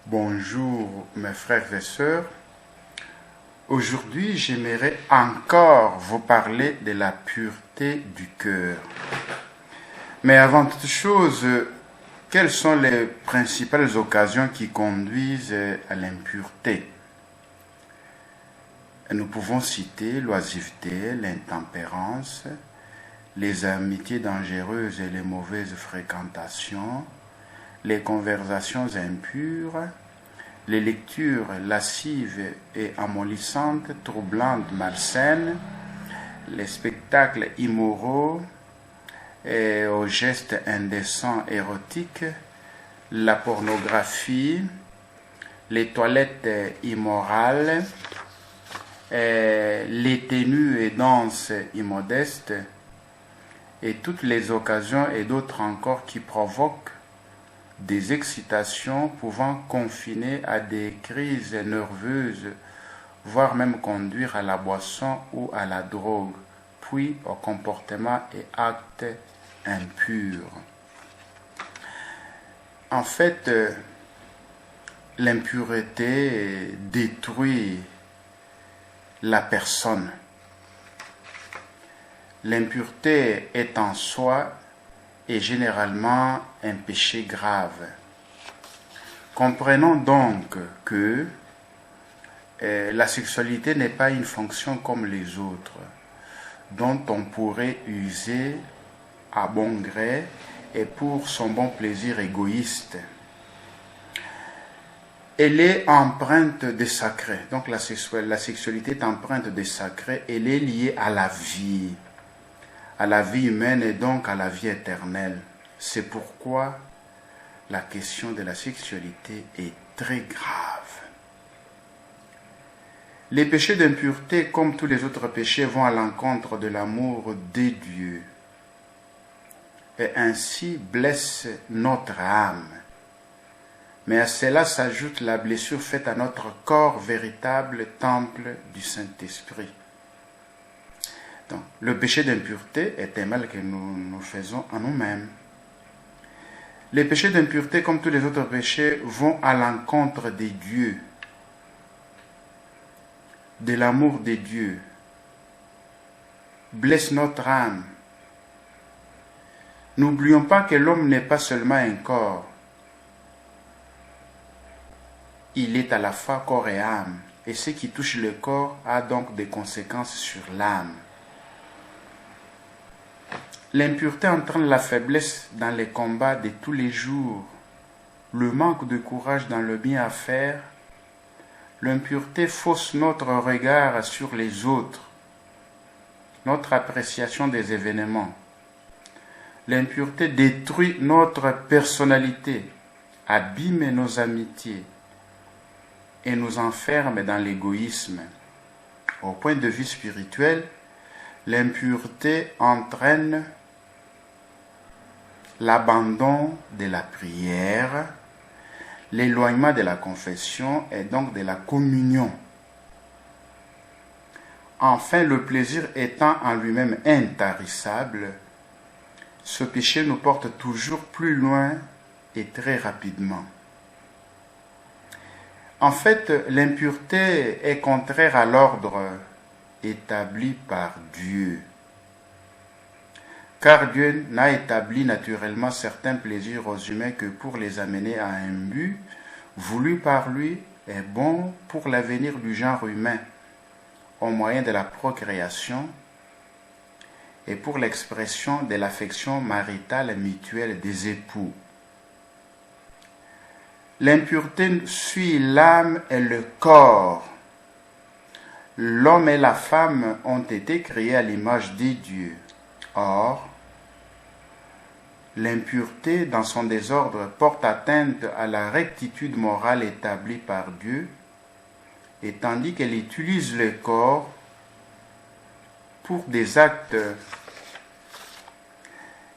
Bonjour mes frères et sœurs. Aujourd'hui, j'aimerais encore vous parler de la pureté du cœur. Mais avant toute chose, quelles sont les principales occasions qui conduisent à l'impureté? Nous pouvons citer l'oisiveté, l'intempérance, les amitiés dangereuses et les mauvaises fréquentations, les conversations impures, les lectures lascives et amollissantes, troublantes, malsaines, les spectacles immoraux et aux gestes indécents érotiques, la pornographie, les toilettes immorales, les tenues et danses immodestes, et toutes les occasions et d'autres encore qui provoquent des excitations pouvant confiner à des crises nerveuses, voire même conduire à la boisson ou à la drogue, puis au comportement et actes impurs. En fait, l'impureté détruit la personne. L'impureté est en soi et généralement un péché grave. Comprenons donc que la sexualité n'est pas une fonction comme les autres, dont on pourrait user à bon gré et pour son bon plaisir égoïste. Elle est empreinte de sacré. Donc la sexualité est empreinte de sacré. Elle est liée à la vie humaine et donc à la vie éternelle. C'est pourquoi la question de la sexualité est très grave. Les péchés d'impureté, comme tous les autres péchés, vont à l'encontre de l'amour de Dieu et ainsi blessent notre âme. Mais à cela s'ajoute la blessure faite à notre corps, véritable temple du Saint-Esprit. Donc, le péché d'impureté est un mal que nous faisons à nous-mêmes. Les péchés d'impureté, comme tous les autres péchés, vont à l'encontre des dieux, de l'amour des dieux, blessent notre âme. N'oublions pas que l'homme n'est pas seulement un corps. Il est à la fois corps et âme. Et ce qui touche le corps a donc des conséquences sur l'âme. L'impureté entraîne la faiblesse dans les combats de tous les jours, le manque de courage dans le bien à faire. L'impureté fausse notre regard sur les autres, notre appréciation des événements. L'impureté détruit notre personnalité, abîme nos amitiés et nous enferme dans l'égoïsme. Au point de vue spirituel, l'impureté entraîne l'abandon de la prière, l'éloignement de la confession et donc de la communion. Enfin, le plaisir étant en lui-même intarissable, ce péché nous porte toujours plus loin et très rapidement. En fait, l'impureté est contraire à l'ordre établi par Dieu. Car Dieu n'a établi naturellement certains plaisirs aux humains que pour les amener à un but voulu par lui et bon pour l'avenir du genre humain, au moyen de la procréation et pour l'expression de l'affection maritale mutuelle des époux. L'impureté suit l'âme et le corps. L'homme et la femme ont été créés à l'image de Dieu. Or, l'impureté dans son désordre porte atteinte à la rectitude morale établie par Dieu, et tandis qu'elle utilise le corps pour des actes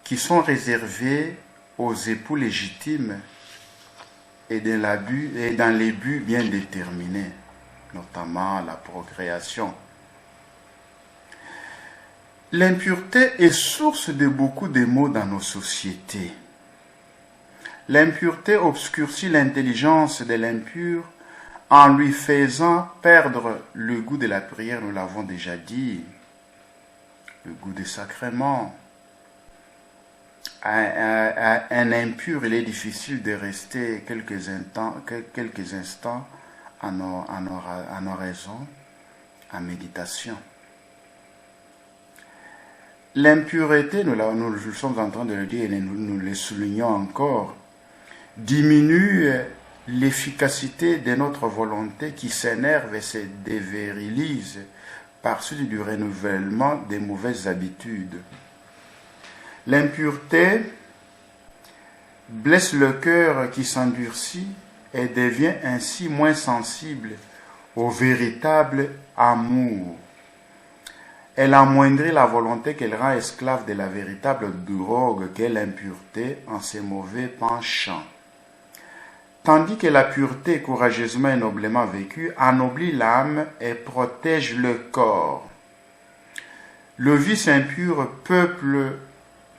qui sont réservés aux époux légitimes et dans les buts bien déterminés, notamment la procréation. L'impureté est source de beaucoup de maux dans nos sociétés. L'impureté obscurcit l'intelligence de l'impur en lui faisant perdre le goût de la prière, nous l'avons déjà dit, le goût des sacrements. À un impur, il est difficile de rester quelques instants en oraison, en méditation. L'impureté, nous sommes en train de le dire et nous le soulignons encore, diminue l'efficacité de notre volonté qui s'énerve et se dévirilise par suite du renouvellement des mauvaises habitudes. L'impureté blesse le cœur qui s'endurcit et devient ainsi moins sensible au véritable amour. Elle amoindrit la volonté qu'elle rend esclave de la véritable drogue qu'est l'impureté en ses mauvais penchants. Tandis que la pureté courageusement et noblement vécue ennoblit l'âme et protège le corps. Le vice impur peuple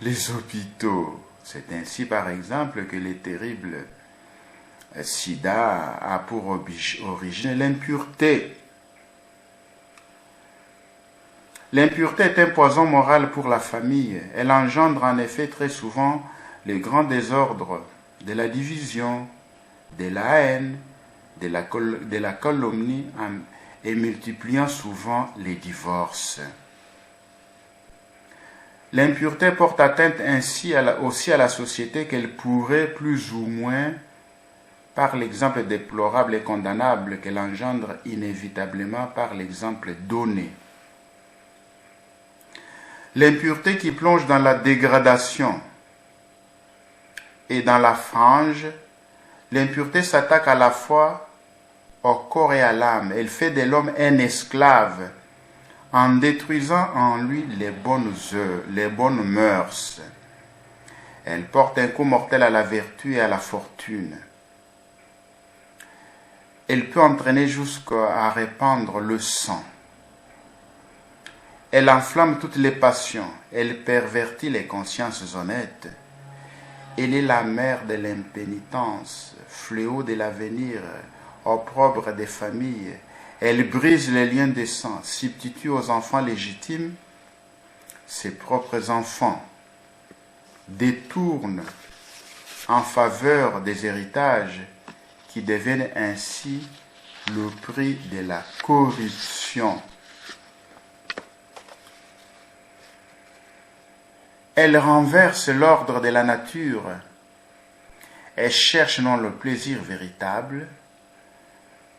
les hôpitaux. C'est ainsi, par exemple, que le terrible sida a pour origine l'impureté. L'impureté est un poison moral pour la famille. Elle engendre en effet très souvent les grands désordres de la division, de la haine, de la calomnie et multipliant souvent les divorces. L'impureté porte atteinte ainsi aussi à la société qu'elle pourrait plus ou moins, par l'exemple déplorable et condamnable qu'elle engendre inévitablement par l'exemple donné. L'impureté qui plonge dans la dégradation et dans la fange, l'impureté s'attaque à la fois au corps et à l'âme. Elle fait de l'homme un esclave en détruisant en lui les bonnes mœurs. Elle porte un coup mortel à la vertu et à la fortune. Elle peut entraîner jusqu'à répandre le sang. Elle enflamme toutes les passions. Elle pervertit les consciences honnêtes. Elle est la mère de l'impénitence, fléau de l'avenir, opprobre des familles. Elle brise les liens de sang, substitue aux enfants légitimes ses propres enfants, détourne en faveur des héritages qui deviennent ainsi le prix de la corruption. Elle renverse l'ordre de la nature. Elle cherche non le plaisir véritable,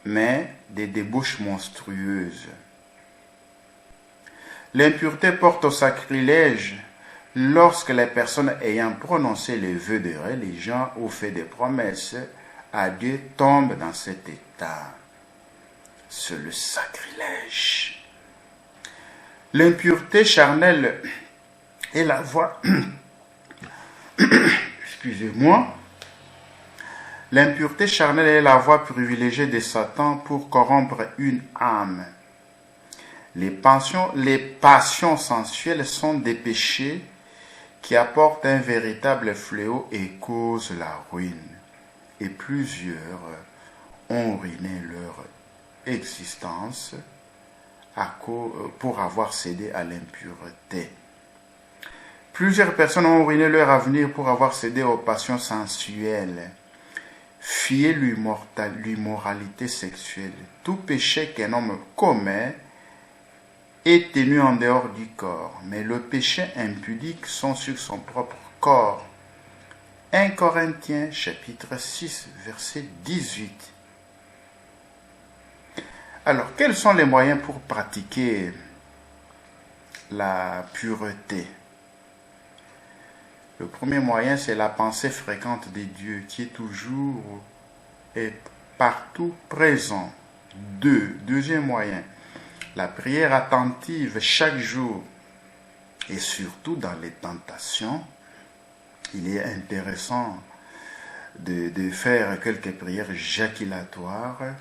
mais des débauches monstrueuses. L'impureté porte au sacrilège lorsque les personnes ayant prononcé les vœux de religion ou fait des promesses à Dieu tombent dans cet état. C'est le sacrilège. L'impureté charnelle est la voie excusez-moi. L'impureté charnelle est la voie privilégiée de Satan pour corrompre une âme. Les passions sensuelles sont des péchés qui apportent un véritable fléau et causent la ruine. Et plusieurs ont ruiné leur existence pour avoir cédé à l'impureté. Plusieurs personnes ont ruiné leur avenir pour avoir cédé aux passions sensuelles. Fuyez l'immoralité sexuelle. Tout péché qu'un homme commet est tenu en dehors du corps, mais le péché impudique sont sur son propre corps. 1 Corinthiens chapitre 6 verset 18. Alors, quels sont les moyens pour pratiquer la pureté? Le premier moyen, c'est la pensée fréquente de Dieu qui est toujours et partout présent. Deuxième moyen, la prière attentive chaque jour et surtout dans les tentations. Il est intéressant de faire quelques prières jaculatoires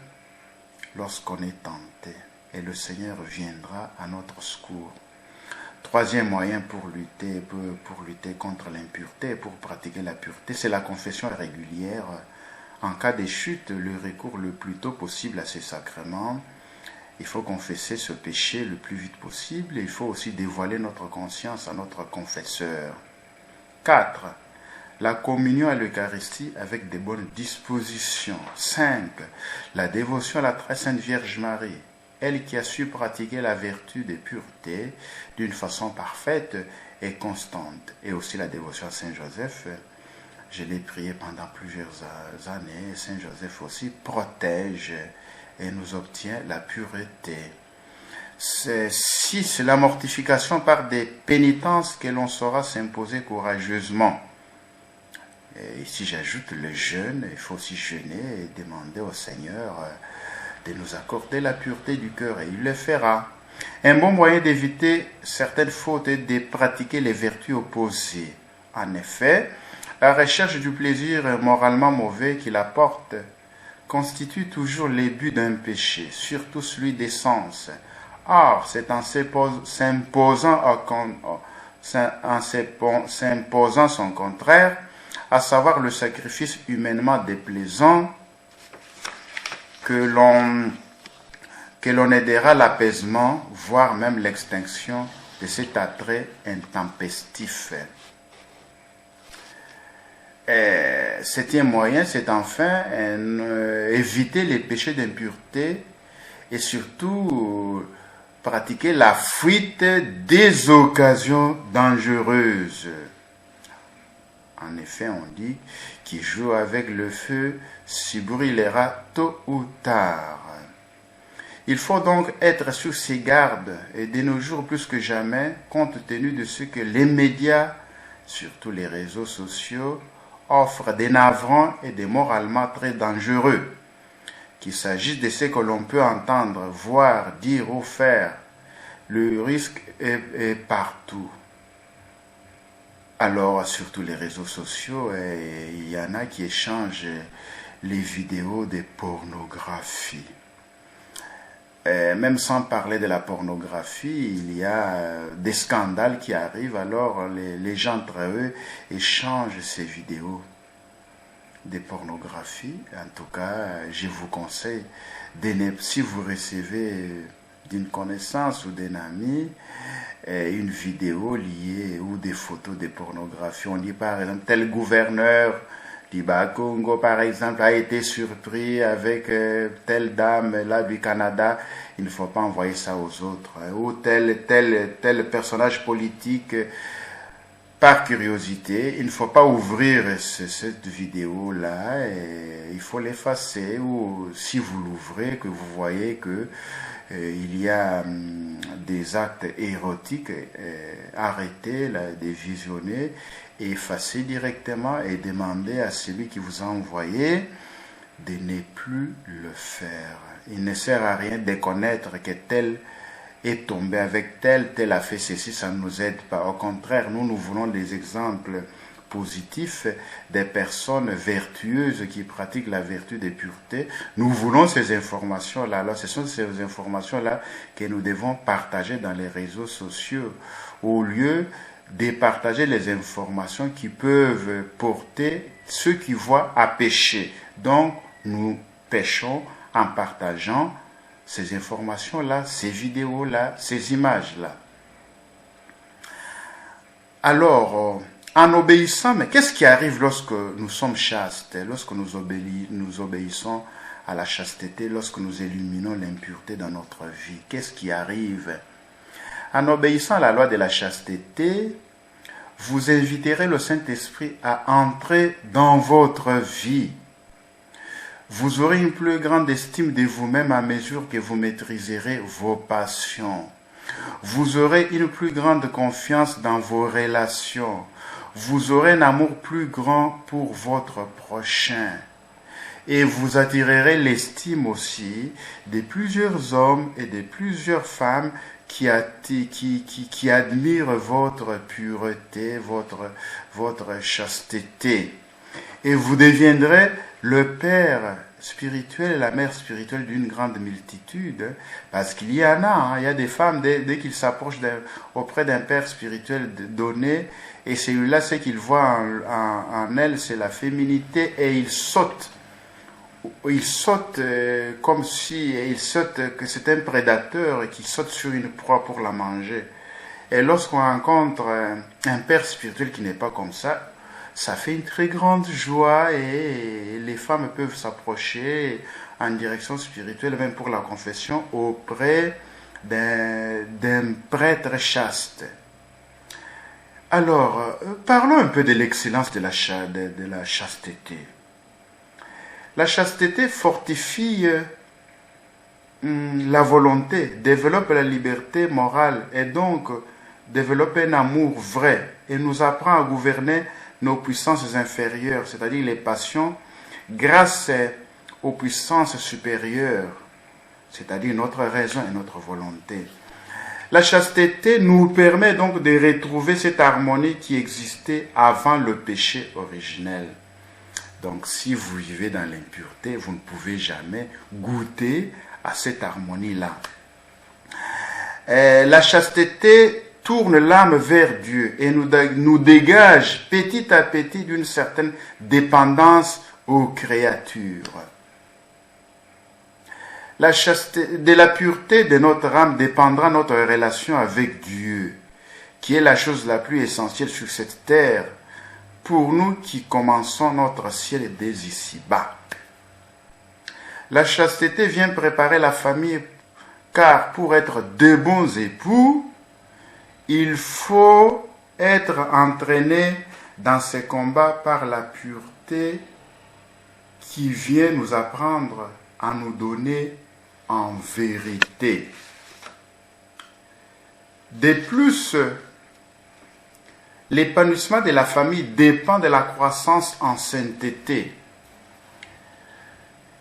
lorsqu'on est tenté et le Seigneur viendra à notre secours. Troisième moyen pour lutter contre l'impureté, pour pratiquer la pureté, c'est la confession régulière. En cas de chute, le recours le plus tôt possible à ces sacrements. Il faut confesser ce péché le plus vite possible et il faut aussi dévoiler notre conscience à notre confesseur. 4. La communion à l'Eucharistie avec de bonnes dispositions. 5. La dévotion à la très sainte Vierge Marie. Elle qui a su pratiquer la vertu de pureté d'une façon parfaite et constante. Et aussi la dévotion à Saint Joseph. Je l'ai prié pendant plusieurs années. Saint Joseph aussi protège et nous obtient la pureté. 6. La mortification par des pénitences que l'on saura s'imposer courageusement. Et ici j'ajoute le jeûne. Il faut aussi jeûner et demander au Seigneur de nous accorder la pureté du cœur et il le fera. Un bon moyen d'éviter certaines fautes est de pratiquer les vertus opposées. En effet, la recherche du plaisir moralement mauvais qu'il apporte constitue toujours le but d'un péché, surtout celui des sens. Or, c'est en s'imposant son contraire, à savoir le sacrifice humainement déplaisant, que l'on aidera l'apaisement, voire même l'extinction de cet attrait intempestif. Septième moyen, c'est enfin éviter les péchés d'impureté et surtout pratiquer la fuite des occasions dangereuses. En effet, on dit qui joue avec le feu s'y brûlera tôt ou tard. Il faut donc être sur ses gardes et de nos jours plus que jamais, compte tenu de ce que les médias, surtout les réseaux sociaux, offrent des navrants et des moralement très dangereux. Qu'il s'agisse de ce que l'on peut entendre, voir, dire ou faire, le risque est partout. Alors, surtout les réseaux sociaux, il y en a qui échangent les vidéos de pornographie. Même sans parler de la pornographie, il y a des scandales qui arrivent, alors les gens entre eux échangent ces vidéos de pornographie. En tout cas, je vous conseille, si vous recevez d'une connaissance ou d'un ami une vidéo liée ou des photos de pornographie, on dit par exemple tel gouverneur du Bas-Congo par exemple a été surpris avec telle dame là du Canada, il ne faut pas envoyer ça aux autres, ou tel personnage politique, par curiosité, il ne faut pas ouvrir cette vidéo là, il faut l'effacer, ou si vous l'ouvrez, que vous voyez que il y a des actes érotiques, arrêtez de visionner et effacer directement et demander à celui qui vous a envoyé de ne plus le faire. Il ne sert à rien de connaître que tel est tombé avec tel a fait ceci, ça ne nous aide pas. Au contraire, nous voulons des exemples positifs des personnes vertueuses qui pratiquent la vertu de pureté. Nous voulons ces informations-là. Alors, ce sont ces informations-là que nous devons partager dans les réseaux sociaux, au lieu de partager les informations qui peuvent porter ceux qui voient à pécher. Donc, nous péchons en partageant ces informations-là, ces vidéos-là, ces images-là. Alors, en obéissant, mais qu'est-ce qui arrive lorsque nous sommes chastes, lorsque nous obéissons à la chasteté, lorsque nous éliminons l'impureté dans notre vie? Qu'est-ce qui arrive? En obéissant à la loi de la chasteté, vous inviterez le Saint-Esprit à entrer dans votre vie. Vous aurez une plus grande estime de vous-même à mesure que vous maîtriserez vos passions. Vous aurez une plus grande confiance dans vos relations. Vous aurez un amour plus grand pour votre prochain. Et vous attirerez l'estime aussi de plusieurs hommes et de plusieurs femmes qui admirent votre pureté, votre chasteté. Et vous deviendrez le père spirituel et la mère spirituelle d'une grande multitude, parce qu'il y en a, hein, il y a des femmes, dès qu'ils s'approchent auprès d'un père spirituel donné, et celui-là, ce qu'il voit en elle, c'est la féminité, et il saute comme si il saute, que c'est un prédateur et qu'il saute sur une proie pour la manger. Et lorsqu'on rencontre un père spirituel qui n'est pas comme ça fait une très grande joie et les femmes peuvent s'approcher en direction spirituelle, même pour la confession, auprès d'un prêtre chaste. Alors, parlons un peu de l'excellence de la chasteté. La chasteté fortifie la volonté, développe la liberté morale et donc développe un amour vrai et nous apprend à gouverner nos puissances inférieures, c'est-à-dire les passions, grâce aux puissances supérieures, c'est-à-dire notre raison et notre volonté. La chasteté nous permet donc de retrouver cette harmonie qui existait avant le péché originel. Donc si vous vivez dans l'impureté, vous ne pouvez jamais goûter à cette harmonie-là. La chasteté tourne l'âme vers Dieu et nous dégage petit à petit d'une certaine dépendance aux créatures. De la pureté de notre âme dépendra notre relation avec Dieu, qui est la chose la plus essentielle sur cette terre, pour nous qui commençons notre ciel dès ici-bas. La chasteté vient préparer la famille, car pour être de bons époux, il faut être entraîné dans ces combats par la pureté qui vient nous apprendre à nous donner en vérité. De plus, l'épanouissement de la famille dépend de la croissance en sainteté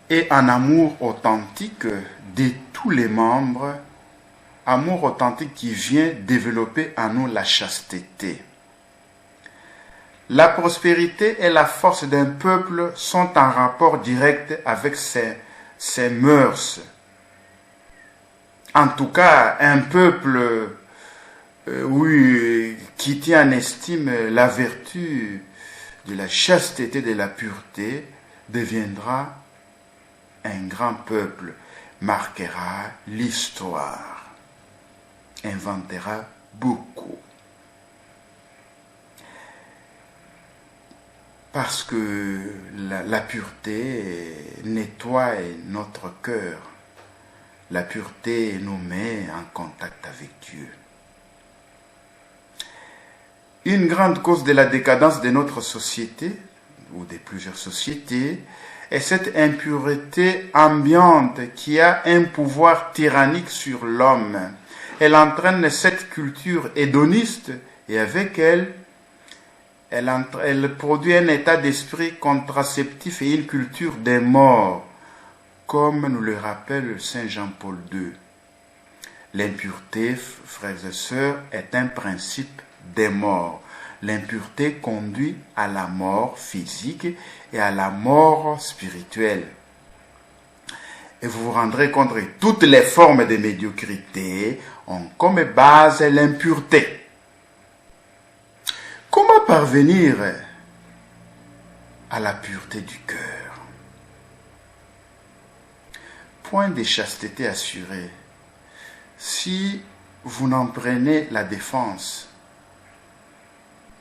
et en amour authentique de tous les membres, amour authentique qui vient développer en nous la chasteté. La prospérité et la force d'un peuple sont en rapport direct avec ses mœurs. En tout cas, un peuple qui tient en estime la vertu de la chasteté, de la pureté, deviendra un grand peuple, marquera l'histoire, inventera beaucoup. Parce que la pureté nettoie notre cœur. La pureté nous met en contact avec Dieu. Une grande cause de la décadence de notre société, ou de plusieurs sociétés, est cette impureté ambiante qui a un pouvoir tyrannique sur l'homme. Elle entraîne cette culture hédoniste et avec elle produit un état d'esprit contraceptif et une culture des morts, comme nous le rappelle Saint Jean-Paul II. L'impureté, frères et sœurs, est un principe des morts. L'impureté conduit à la mort physique et à la mort spirituelle. Et vous vous rendrez compte que toutes les formes de médiocrité ont comme base l'impureté. Comment parvenir à la pureté du cœur? Point de chasteté assuré. Si vous n'en prenez la défense,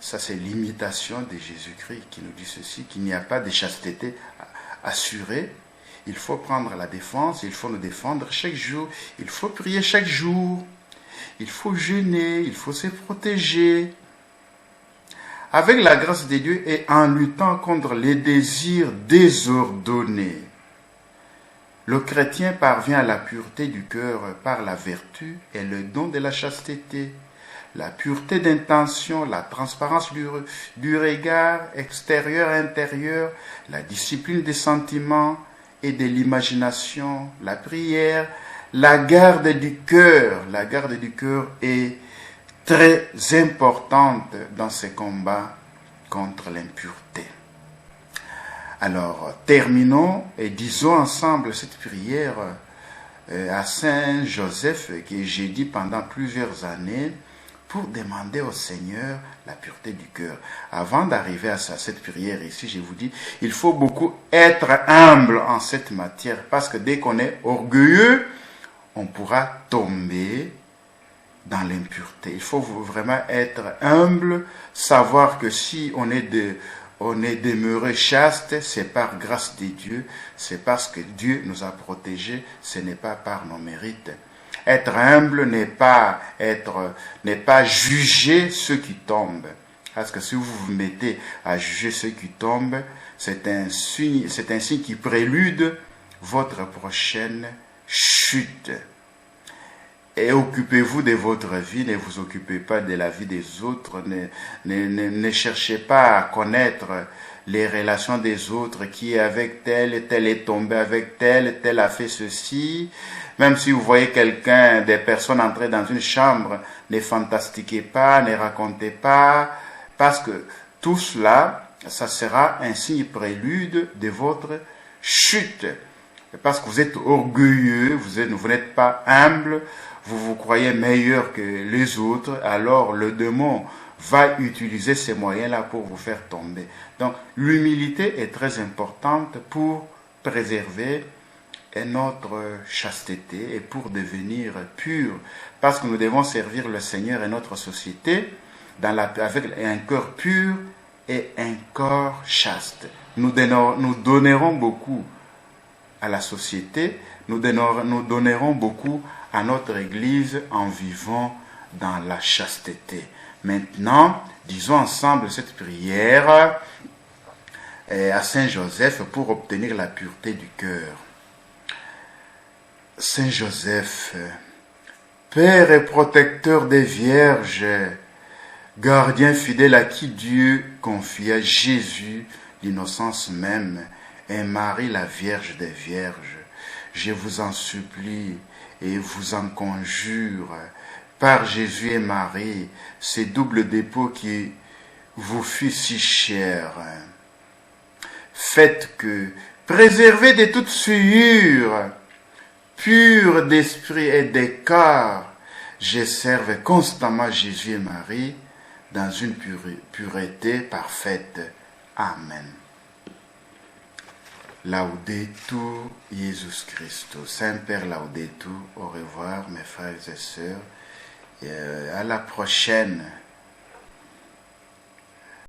ça c'est l'imitation de Jésus-Christ qui nous dit ceci, qu'il n'y a pas de chasteté assurée. Il faut prendre la défense, il faut nous défendre chaque jour, il faut prier chaque jour, il faut jeûner, il faut se protéger. Avec la grâce de Dieu et en luttant contre les désirs désordonnés, le chrétien parvient à la pureté du cœur par la vertu et le don de la chasteté, la pureté d'intention, la transparence du regard extérieur-intérieur, la discipline des sentiments et de l'imagination, la prière, la garde du cœur. La garde du cœur est très importante dans ces combats contre l'impureté. Alors, terminons et disons ensemble cette prière à Saint Joseph que j'ai dit pendant plusieurs années pour demander au Seigneur la pureté du cœur. Avant d'arriver à cette prière ici, je vous dis, il faut beaucoup être humble en cette matière parce que dès qu'on est orgueilleux, on pourra tomber dans l'impureté. Il faut vraiment être humble, savoir que si on est demeuré chaste, c'est par grâce de Dieu, c'est parce que Dieu nous a protégés, ce n'est pas par nos mérites. Être humble n'est pas juger ceux qui tombent. Parce que si vous vous mettez à juger ceux qui tombent, c'est un signe qui prélude votre prochaine chute. Et occupez-vous de votre vie, ne vous occupez pas de la vie des autres, ne cherchez pas à connaître les relations des autres, qui est avec tel est tombé avec tel a fait ceci. Même si vous voyez des personnes entrer dans une chambre, ne fantastiquez pas, ne racontez pas, parce que tout cela, ça sera un signe prélude de votre chute. Parce que vous êtes orgueilleux, vous n'êtes pas humble, vous vous croyez meilleur que les autres, alors le démon va utiliser ces moyens-là pour vous faire tomber. Donc, l'humilité est très importante pour préserver notre chasteté et pour devenir pur. Parce que nous devons servir le Seigneur et notre société avec un cœur pur et un corps chaste. Nous donnerons beaucoup à la société, nous donnerons beaucoup à notre Église en vivant dans la chasteté. Maintenant, disons ensemble cette prière à Saint Joseph pour obtenir la pureté du cœur. Saint Joseph, Père et protecteur des vierges, gardien fidèle à qui Dieu confia Jésus, l'innocence même, et Marie la Vierge des Vierges, je vous en supplie et vous en conjure, par Jésus et Marie, ces doubles dépôts qui vous fut si cher. Faites que, préservés de toute souillure, purs d'esprit et de corps, je serve constamment Jésus et Marie dans une pureté parfaite. Amen. Laudetur Jesus Christus. Saint-Père Laudetur. Au revoir mes frères et sœurs. Et à la prochaine.